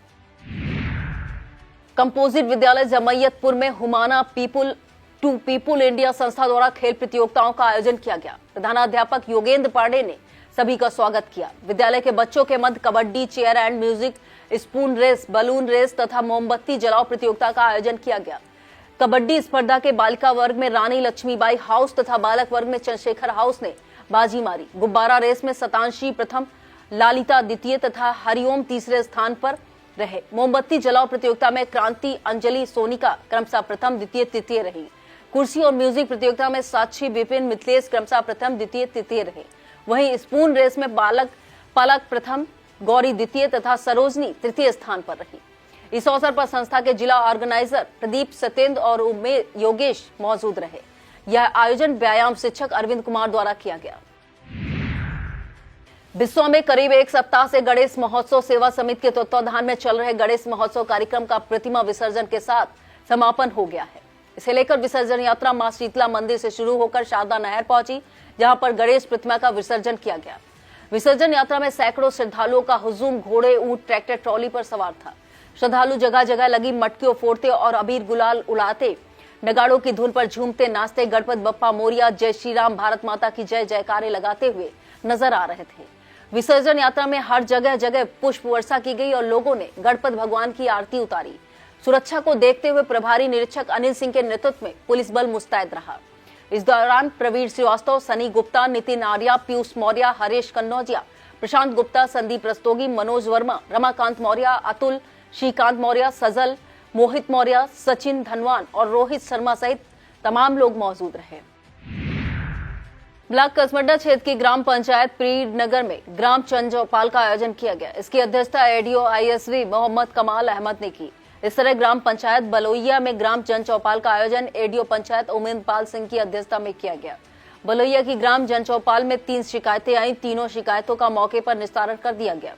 कंपोजिट विद्यालय जमैयतपुर में Humana people to people India संस्था द्वारा खेल प्रतियोगिताओं का आयोजन किया गया। प्रधानाध्यापक योगेंद्र पांडे ने सभी का स्वागत किया। विद्यालय के बच्चों के मध्य kabaddi, chair and music, spoon race, balloon race तथा मोमबत्ती जलाओ प्रतियोगिता का आयोजन किया गया। कबड्डी स्पर्धा के बालिका वर्ग में रानी लक्ष्मीबाई हाउस तथा बालक वर्ग में चंद्रशेखर हाउस ने बाजी मारी। गुब्बारा रेस में सतांशी प्रथम, लालिता द्वितीय तथा हरिओम तीसरे स्थान पर रहे। मोमबत्ती जलाओ प्रतियोगिता में क्रांति, अंजलि, सोनिका क्रमशः प्रथम, द्वितीय, तृतीय रही। कुर्सी और म्यूजिक प्रतियोगिता में साक्षी, विपिन, मिथिलेश क्रमशः प्रथम, द्वितीय, तृतीय रहे। वहीं स्पून रेस में पलक प्रथम, गौरी द्वितीय तथा सरोजनी तृतीय स्थान पर रही। इस अवसर पर संस्था के जिला ऑर्गेनाइजर प्रदीप, सत्येंद्र और योगेश मौजूद रहे। यह आयोजन व्यायाम शिक्षक अरविंद कुमार द्वारा किया गया। बिस्वा में करीब एक सप्ताह से गणेश महोत्सव सेवा समिति के तत्वाधान में चल रहे गणेश महोत्सव कार्यक्रम का प्रतिमा विसर्जन के साथ समापन हो गया है। इसे लेकर विसर्जन यात्रा मां शीतला मंदिर से शुरू होकर शारदा नहर पहुंची, जहां पर गणेश प्रतिमा का विसर्जन किया गया। विसर्जन यात्रा में सैकड़ों श्रद्धालुओं का हुजूम घोड़े, ऊंट, ट्रैक्टर, ट्रॉली पर सवार था। श्रद्धालु जगह जगह लगी मटकियों फोड़ते और अबीर गुलाल उड़ाते, नगाड़ों की धुन पर झूमते नाचते गणपति बप्पा मोरिया, जय श्री राम, भारत माता की जय जयकारे लगाते हुए नजर आ रहे थे। विसर्जन यात्रा में हर जगह जगह पुष्प वर्षा की गई और लोगों ने गणपति भगवान की आरती उतारी। सुरक्षा को देखते हुए प्रभारी निरीक्षक अनिल सिंह के नेतृत्व में पुलिस बल मुस्तैद रहा। इस दौरान प्रवीण श्रीवास्तव, सनी गुप्ता, नितिन आर्या, पीयूष मौर्य, हरेश कन्नौजिया, प्रशांत गुप्ता, संदीप रस्तोगी, मनोज वर्मा, रमाकांत मौर्य, अतुल, श्रीकांत मौर्य, सजल, मोहित मौर्य, सचिन धनवान और रोहित शर्मा सहित तमाम लोग मौजूद रहे। ब्लॉक कसमड्डा क्षेत्र की ग्राम पंचायत प्रीनगर में ग्राम जन चौपाल का आयोजन किया गया। इसकी अध्यक्षता एडीओ आईएसवी मोहम्मद कमाल अहमद ने की। इस तरह ग्राम पंचायत बलोइया में ग्राम जन चौपाल का आयोजन एडीओ पंचायत उमेदपाल सिंह की अध्यक्षता में किया गया। बलोइया की ग्राम जन चौपाल में 3 शिकायतें आई। तीनों शिकायतों का मौके पर निस्तारण कर दिया गया।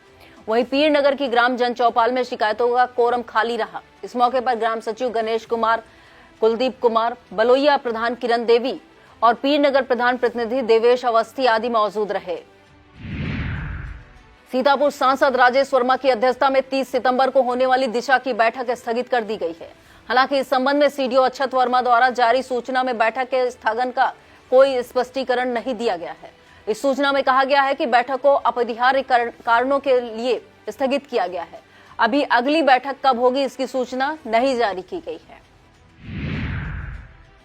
वहीं पीरनगर की ग्राम जन चौपाल में शिकायतों का कोरम खाली रहा। इस मौके पर ग्राम सचिव गणेश कुमार, कुलदीप कुमार, बलोइया प्रधान किरण देवी और पीरनगर प्रधान प्रतिनिधि देवेश अवस्थी आदि मौजूद रहे। सीतापुर सांसद राजेश वर्मा की अध्यक्षता में 30 सितंबर को होने वाली दिशा की बैठक स्थगित कर दी गई है। हालांकि इस संबंध में सीडीओ अक्षत वर्मा द्वारा जारी सूचना में बैठक के स्थगन का कोई स्पष्टीकरण नहीं दिया गया है। इस सूचना में कहा गया है कि बैठक को अपरिहार्य कारणों के लिए स्थगित किया गया है। अभी अगली बैठक कब होगी इसकी सूचना नहीं जारी की गई है।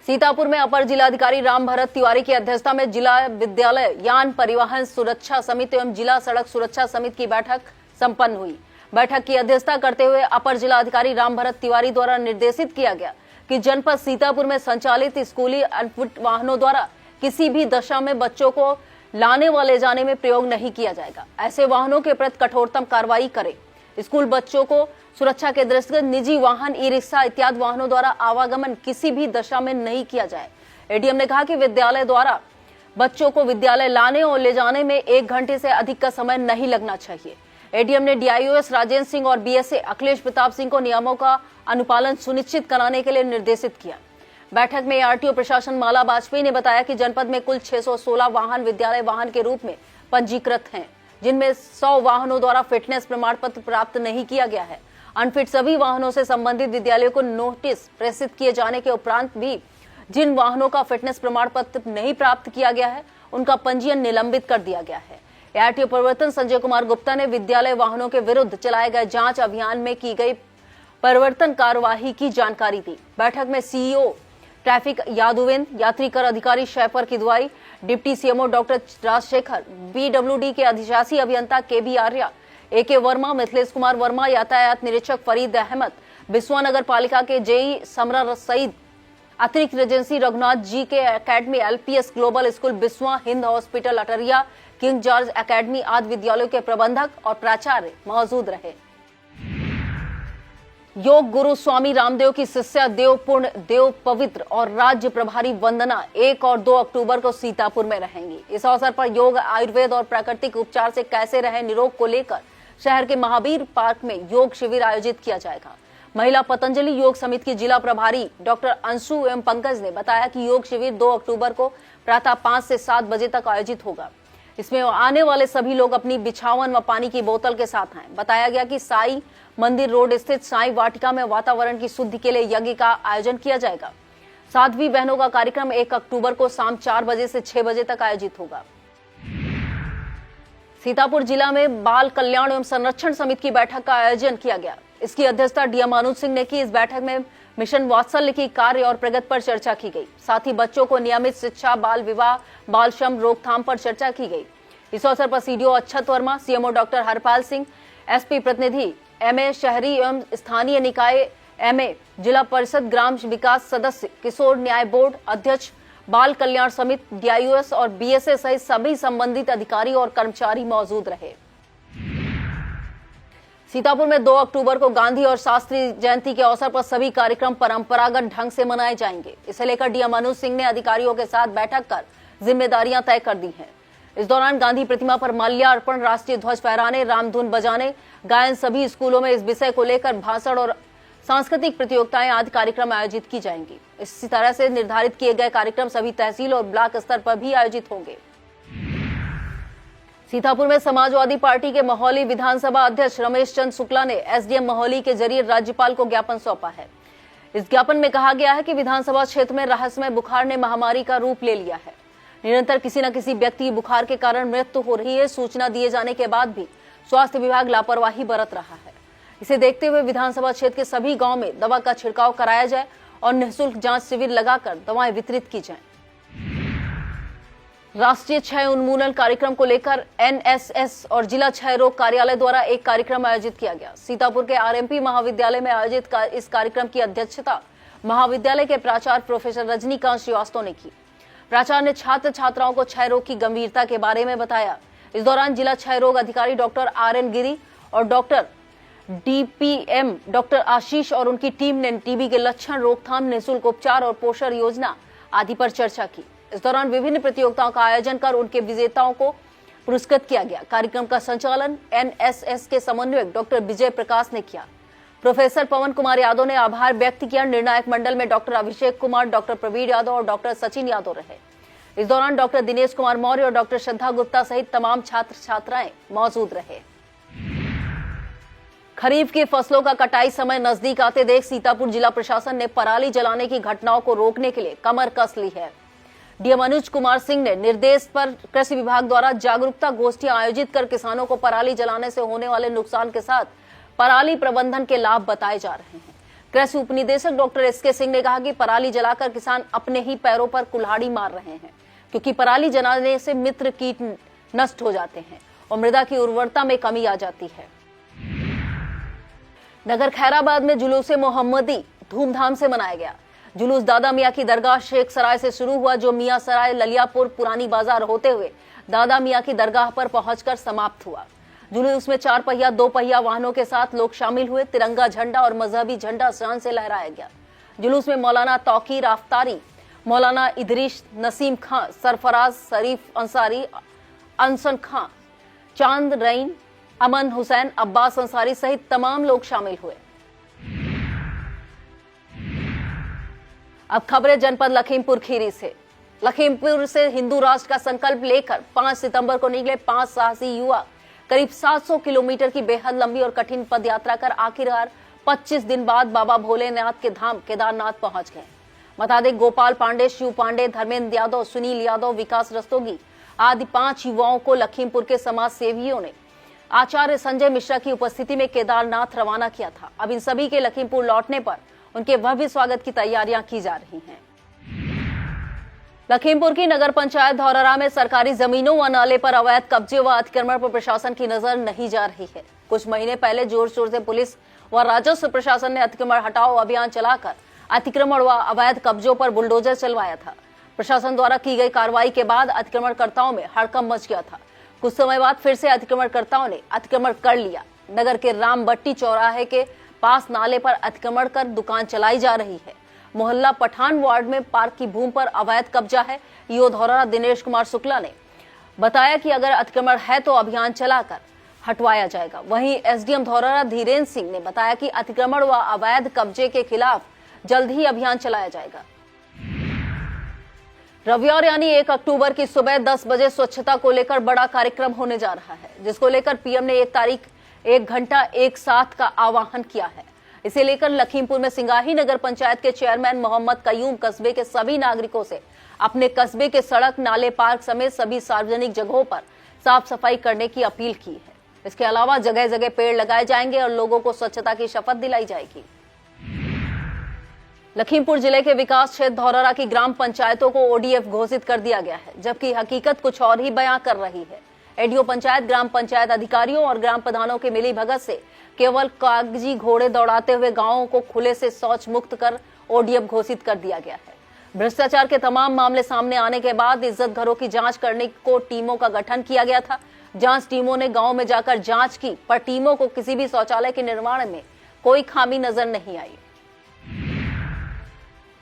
सीतापुर में अपर जिलाधिकारी राम भरत तिवारी की अध्यक्षता में जिला विद्यालय यान परिवहन सुरक्षा समिति एवं जिला सड़क सुरक्षा समिति की बैठक संपन्न हुई। बैठक की अध्यक्षता करते हुए अपर जिलाधिकारी राम भरत तिवारी द्वारा निर्देशित किया गया कि जनपद सीतापुर में संचालित स्कूली अनफिट वाहनों द्वारा किसी भी दशा में बच्चों को लाने व ले जाने में प्रयोग नहीं किया जाएगा। ऐसे वाहनों के प्रति कठोरतम कार्रवाई करें। स्कूल बच्चों को सुरक्षा के दृष्टिगत निजी वाहन, ई रिक्शा इत्यादि वाहनों द्वारा आवागमन किसी भी दशा में नहीं किया जाए। एडीएम ने कहा कि विद्यालय द्वारा बच्चों को विद्यालय लाने और ले जाने में 1 घंटे से अधिक का समय नहीं लगना चाहिए। एडीएम ने डीआईओएस राजेंद्र सिंह और बीएसए अखिलेश प्रताप सिंह को नियमों का अनुपालन सुनिश्चित कराने के लिए निर्देशित किया। बैठक में आरटीओ प्रशासन माला वाजपेयी ने बताया कि जनपद में कुल 616 वाहन विद्यालय वाहन के रूप में पंजीकृत हैं, जिनमें 100 वाहनों द्वारा फिटनेस प्रमाण पत्र प्राप्त नहीं किया गया है। अनफिट सभी वाहनों से संबंधित विद्यालयों को नोटिस प्रेषित किए जाने के उपरांत भी जिन वाहनों का फिटनेस प्रमाण पत्र नहीं प्राप्त किया गया है उनका पंजीयन निलंबित कर दिया गया है। आरटीओ प्रवर्तन संजय कुमार गुप्ता ने विद्यालय वाहनों के विरुद्ध चलाए गए जांच अभियान में की गई परिवर्तन कार्यवाही की जानकारी दी। बैठक में सीईओ ट्रैफिक यादवेंद्र, यात्री कर अधिकारी Shaffer Kidwai, deputy CMO doctor Rajshekhar, BWD के अधिशासी अभियंता केबी आर्या, एके वर्मा, मिथिलेश कुमार वर्मा, यातायात निरीक्षक फरीद अहमद, बिस्वा नगर पालिका के जेई समरा सईद, अतिरिक्त एजेंसी रघुनाथ जी के academy, LPS global school Biswa, Hind hospital अटरिया, किंग जॉर्ज एकेडमी आदि विद्यालयों के प्रबंधक और प्राचार्य मौजूद रहे। योग गुरु स्वामी रामदेव की शिष्या देवपूर्ण, देव पवित्र और राज्य प्रभारी वंदना 1 और 2 अक्टूबर को सीतापुर में रहेंगी। इस अवसर पर योग, आयुर्वेद और प्राकृतिक उपचार से कैसे रहें निरोग को लेकर शहर के महावीर पार्क में योग शिविर आयोजित किया जाएगा। महिला पतंजलि योग समिति की जिला प्रभारी डॉक्टर अंशु एवं पंकज ने बताया कि योग शिविर 2 अक्टूबर को प्रातः 5 से 7 बजे तक आयोजित होगा। इसमें आने वाले सभी लोग अपनी बिछावन व पानी की बोतल के साथ आएं। बताया गया कि साई मंदिर रोड स्थित साई वाटिका में वातावरण की शुद्धि के लिए यज्ञ का आयोजन किया जाएगा। साध्वी बहनों का कार्यक्रम 1 अक्टूबर को शाम 4 बजे से 6 बजे तक आयोजित होगा। सीतापुर जिला में बाल कल्याण एवं संरक्षण समिति की बैठक का आयोजन किया गया। इसकी अध्यक्षता डीएम अनुज सिंह ने की। इस बैठक में मिशन वात्सल्य की कार्य और प्रगति पर चर्चा की गई। साथ ही बच्चों को नियमित शिक्षा, बाल विवाह, बाल श्रम रोकथाम पर चर्चा की गई। इस अवसर पर CDO Akshat Verma, CMO doctor Harpal Singh, SP प्रतिनिधि एमए शहरी एवं स्थानीय निकाय एमए, जिला परिषद ग्राम विकास सदस्य, किशोर न्याय बोर्ड अध्यक्ष, बाल कल्याण समिति, डीआईओएस और बीएसए सहित सभी संबंधित अधिकारी और कर्मचारी मौजूद रहे। सीतापुर में 2 अक्टूबर को गांधी और शास्त्री जयंती के अवसर पर सभी कार्यक्रम परंपरागत ढंग से मनाए जाएंगे। इसे लेकर डीएम अनुज सिंह ने अधिकारियों के साथ बैठक कर जिम्मेदारियां तय कर दी हैं। इस दौरान गांधी प्रतिमा पर माल्यार्पण, राष्ट्रीय ध्वज फहराने, रामधुन बजाने, गायन, सभी स्कूलों में इस विषय को लेकर भाषण और सांस्कृतिक प्रतियोगिताएं आदि कार्यक्रम आयोजित की जाएंगी। इसी तरह से निर्धारित किए गए कार्यक्रम सभी तहसील और ब्लॉक स्तर पर भी आयोजित होंगे। सीतापुर में समाजवादी पार्टी के महोली विधानसभा अध्यक्ष रमेश चंद्र शुक्ला ने एसडीएम महोली के जरिए राज्यपाल को ज्ञापन सौंपा है। इस ज्ञापन में कहा गया है कि विधानसभा क्षेत्र में रहस्यमय बुखार ने महामारी का रूप ले लिया है। निरंतर किसी न किसी व्यक्ति की बुखार के कारण मृत्यु हो रही है। सूचना दिए जाने के बाद भी स्वास्थ्य विभाग लापरवाही बरत रहा है। इसे देखते हुए विधानसभा क्षेत्र के सभी गांव में दवा का छिड़काव कराया जाए और निःशुल्क जांच शिविर लगाकर दवाएं वितरित की जाएं। राष्ट्रीय क्षय उन्मूलन कार्यक्रम को लेकर एनएसएस और जिला क्षय रोग कार्यालय द्वारा एक कार्यक्रम आयोजित किया गया। सीतापुर के आरएमपी महाविद्यालय में आयोजित इस कार्यक्रम की अध्यक्षता महाविद्यालय के प्राचार्य प्रोफेसर रजनीकांत श्रीवास्तव ने की। प्राचार्य ने छात्र छात्राओं को क्षय रोग की गंभीरता के बारे में बताया। इस दौरान जिला क्षय रोग अधिकारी डॉक्टर आर.एन. गिरी और डॉक्टर डीपीएम डॉक्टर आशीष और उनकी टीम ने टीबी के लक्षण, रोकथाम, निःशुल्क उपचार और पोषण योजना आदि पर चर्चा की। इस दौरान विभिन्न प्रतियोगिताओं का आयोजन कर उनके विजेताओं को पुरस्कृत किया गया। कार्यक्रम का संचालन एनएसएस के समन्वयक डॉक्टर विजय प्रकाश ने किया। प्रोफेसर पवन कुमार यादव ने आभार व्यक्त किया। निर्णायक मंडल में डॉक्टर अभिषेक कुमार, डॉक्टर प्रवीण यादव और डॉक्टर सचिन यादव रहे। इस दौरान डॉक्टर दिनेश कुमार मौर्य और डॉक्टर श्रद्धा गुप्ता सहित तमाम छात्र छात्राएं मौजूद रहे। खरीफ की फसलों का कटाई समय नजदीक आते देख सीतापुर जिला प्रशासन ने पराली जलाने की घटनाओं को रोकने के लिए कमर कस ली है। डीएम अनुज कुमार सिंह ने निर्देश पर कृषि विभाग द्वारा जागरूकता गोष्ठियां आयोजित कर किसानों को पराली जलाने से होने वाले नुकसान के साथ पराली प्रबंधन के लाभ बताए जा रहे हैं। कृषि उपनिदेशक डॉक्टर एसके सिंह ने कहा कि पराली जलाकर किसान अपने ही पैरों पर कुल्हाड़ी मार रहे हैं, क्योंकि पराली जलाने से मित्र कीट नष्ट हो जाते हैं और मृदा की उर्वरता में कमी आ जाती है। नगर खैराबाद में जुलूस मोहम्मदी धूमधाम से मनाया गया। जुलूस दादा मियां की दरगाह शेख सराय से शुरू हुआ, जो मियां सराय, ललियापुर, पुरानी बाजार होते हुए दादा मियां की दरगाह पर पहुंचकर समाप्त हुआ। जुलूस में 4 पहिया 2 पहिया वाहनों के साथ लोग शामिल हुए। तिरंगा झंडा और मजहबी झंडा शान से लहराया गया। जुलूस में मौलाना तौकीर आफ्तारी, मौलाना इदरीस नसीम खां, सरफराज शरीफ अंसारी, अनसन खां, चांद रईन, अमन हुसैन, अब्बास अंसारी सहित तमाम लोग शामिल हुए। अब खबरें जनपद लखीमपुर खीरी से। लखीमपुर से हिंदू राष्ट्र का संकल्प लेकर 5 सितंबर को निकले 5 साहसी युवा करीब 700 किलोमीटर की बेहद लंबी और कठिन पद यात्रा कर आखिरकार 25 दिन बाद बाबा भोलेनाथ के धाम केदारनाथ पहुंच गए। बता दें, गोपाल पांडे, शिव पांडे, धर्मेंद्र यादव, सुनील यादव, विकास रस्तोगी आदि 5 युवाओं को लखीमपुर के समाज सेवियों ने आचार्य संजय मिश्रा की उपस्थिति में केदारनाथ रवाना किया था। अब इन सभी के लखीमपुर लौटने पर उनके भव्य स्वागत की तैयारियां की जा रही हैं। लखीमपुर की नगर पंचायत धौरहरा में सरकारी जमीनों व नाले पर अवैध कब्जे व अतिक्रमण पर प्रशासन की नजर नहीं जा रही है। कुछ महीने पहले जोर शोर से पुलिस व राजस्व प्रशासन ने अतिक्रमण हटाओ अभियान चलाकर अतिक्रमण व अवैध कब्जों पर बुलडोजर चलवाया था। प्रशासन द्वारा की गई कार्रवाई के बाद अतिक्रमणकर्ताओं में हड़कंप मच गया था। कुछ समय बाद फिर से अतिक्रमणकर्ताओं ने अतिक्रमण कर लिया। नगर के रामबट्टी चौराहे के पास नाले पर अतिक्रमण कर दुकान चलाई जा रही है। मोहल्ला पठान वार्ड में पार्क की भूमि पर अवैध कब्जा है। ईओ धौरहरा दिनेश कुमार शुक्ला ने बताया कि अगर अतिक्रमण है तो अभियान चलाकर हटवाया जाएगा। वहीं एसडीएम धौरहरा धीरेन्द्र सिंह ने बताया कि अतिक्रमण व अवैध कब्जे के खिलाफ जल्द ही अभियान चलाया जाएगा। रविवार यानी 1 अक्टूबर की सुबह 10 बजे स्वच्छता को लेकर बड़ा कार्यक्रम होने जा रहा है, जिसको लेकर पीएम ने 1 तारीख 1 घंटा एक साथ का आह्वान किया है। इसे लेकर लखीमपुर में सिंगाही नगर पंचायत के चेयरमैन मोहम्मद कयूम कस्बे के सभी नागरिकों से अपने कस्बे के सड़क, नाले, पार्क समेत सभी सार्वजनिक जगहों पर साफ सफाई करने की अपील की है। इसके अलावा जगह जगह पेड़ लगाए जाएंगे और लोगों को स्वच्छता की शपथ दिलाई जाएगी। लखीमपुर जिले के विकास क्षेत्र धौरहरा की ग्राम पंचायतों को ओडीएफ घोषित कर दिया गया है, जबकि हकीकत कुछ और ही बयां कर रही है। एडीओ पंचायत ग्राम पंचायत अधिकारियों और ग्राम प्रधानों के मिली भगत से केवल कागजी घोड़े दौड़ाते हुए गांवों को खुले से शौच मुक्त कर ओडीएफ घोषित कर दिया गया है। भ्रष्टाचार के तमाम मामले सामने आने के बाद इज्जत घरों की जांच करने को टीमों का गठन किया गया था। जांच टीमों ने गांव में जाकर जांच की, पर टीमों को किसी भी शौचालय के निर्माण में कोई खामी नजर नहीं आई।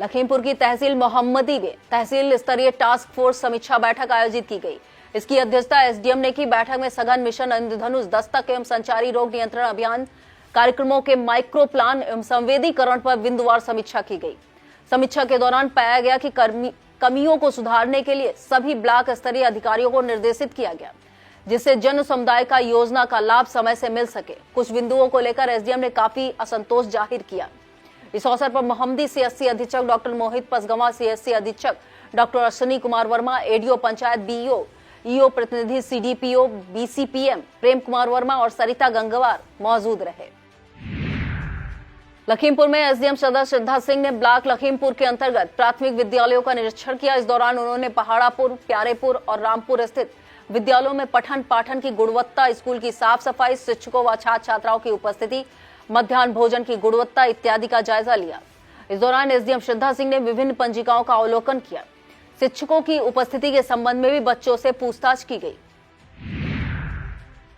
लखीमपुर की तहसील मोहम्मदी में तहसील स्तरीय टास्क फोर्स समीक्षा बैठक आयोजित की गई। इसकी अध्यक्षता एसडीएम ने की। बैठक में सघन मिशन इंद्रधनुष, दस्तक एवं संचारी रोग नियंत्रण अभियान कार्यक्रमों के माइक्रो प्लान एवं संवेदीकरण पर बिंदुवार समीक्षा की गई। समीक्षा के दौरान पाया गया कि कमियों को सुधारने के लिए सभी ब्लॉक स्तरीय अधिकारियों को निर्देशित किया गया, जिससे जन समुदाय का योजना का लाभ समय से मिल सके। कुछ बिंदुओं को लेकर एसडीएम ने काफी असंतोष जाहिर किया। इस अवसर पर मोहम्मदी सीएससी अधीक्षक डॉक्टर मोहित पसगवा, सीएससी अधीक्षक doctor Ashwini Kumar Verma, ADO panchayat BEO, EO प्रतिनिधि, सीडीपीओ, बीसीपीएम प्रेम कुमार वर्मा और सरिता गंगवार मौजूद रहे। लखीमपुर में एसडीएम सदर श्रद्धा सिंह ने ब्लॉक लखीमपुर के अंतर्गत प्राथमिक विद्यालयों का निरीक्षण किया। इस दौरान उन्होंने पहाड़ापुर, प्यारेपुर और रामपुर स्थित विद्यालयों में पठन पाठन की गुणवत्ता, स्कूल की साफ सफाई, शिक्षकों व छात्र छात्राओं की उपस्थिति, मध्याह्न भोजन की गुणवत्ता इत्यादि का जायजा लिया। इस दौरान एसडीएम श्रद्धा सिंह ने विभिन्न पंजिकाओं का अवलोकन किया। शिक्षकों की उपस्थिति के संबंध में भी बच्चों से पूछताछ की गई।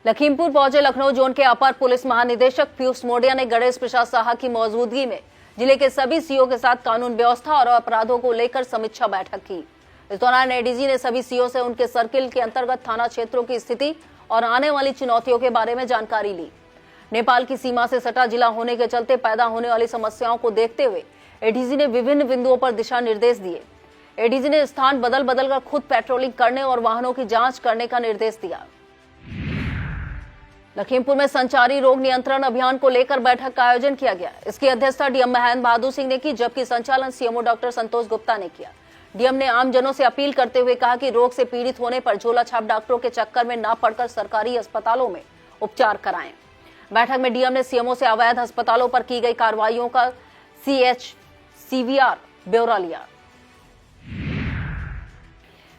लखीमपुर पहुंचे लखनऊ जोन के अपर पुलिस महानिदेशक पीयूष मोडिया ने गणेश प्रसाद साहा की मौजूदगी में जिले के सभी सीओ के साथ कानून व्यवस्था और अपराधों को लेकर समीक्षा बैठक की। इस दौरान एडीजी ने सभी सीओ से उनके सर्किल के अंतर्गत थाना क्षेत्रों की स्थिति और आने वाली चुनौतियों के बारे में जानकारी ली। नेपाल की सीमा से सटा जिला होने के चलते पैदा होने वाली समस्याओं को देखते हुए एडीजी ने विभिन्न बिंदुओं पर दिशा निर्देश दिए। एडीजी ने स्थान बदल बदल कर खुद पेट्रोलिंग करने और वाहनों की जांच करने का निर्देश दिया। लखीमपुर में संचारी रोग नियंत्रण अभियान को लेकर बैठक का आयोजन किया गया। इसकी अध्यक्षता डीएम महेंद्र बहादुर सिंह ने की, जबकि संचालन सीएमओ डॉक्टर संतोष गुप्ता ने किया। डीएम ने आमजनों से अपील करते हुए कहा कि रोग से पीड़ित होने पर झोला छाप डॉक्टरों के चक्कर में न पड़कर सरकारी अस्पतालों में उपचार कराएं। बैठक में डीएम ने सीएमओ से अवैध अस्पतालों पर की गई कार्रवाइयों का CHCVR ब्यौरा लिया।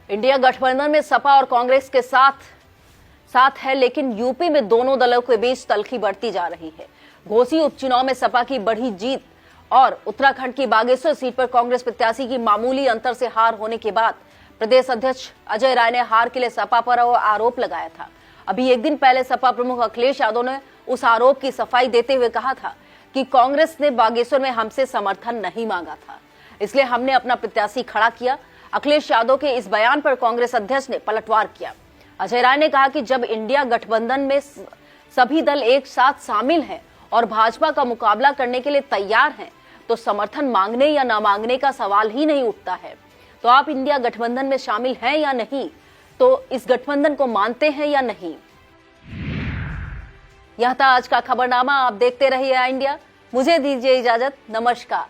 इंडिया गठबंधन में सपा और कांग्रेस के साथ है, लेकिन यूपी में दोनों दलों के बीच तल्खी बढ़ती जा रही है। घोसी उपचुनाव में सपा की बढ़ी जीत और उत्तराखंड की बागेश्वर सीट पर कांग्रेस प्रत्याशी की मामूली अंतर से हार होने के बाद प्रदेश अध्यक्ष अजय राय ने हार के लिए सपा पर आरोप लगाया था। अभी एक दिन पहले सपा प्रमुख अखिलेश यादव ने उस आरोप की सफाई देते हुए कहा था कि कांग्रेस ने बागेश्वर में हमसे समर्थन नहीं मांगा था, इसलिए हमने अपना प्रत्याशी खड़ा किया। अखिलेश यादव के इस बयान पर कांग्रेस अध्यक्ष ने पलटवार किया। अजय राय ने कहा कि जब इंडिया गठबंधन में सभी दल एक साथ शामिल हैं और भाजपा का मुकाबला करने के लिए तैयार हैं, तो समर्थन मांगने या न मांगने का सवाल ही नहीं उठता है। तो आप इंडिया गठबंधन में शामिल हैं या नहीं, तो इस गठबंधन को मानते हैं या नहीं। यह था आज का खबरनामा। आप देखते रहिए इंडिया। मुझे दीजिए इजाजत। नमस्कार।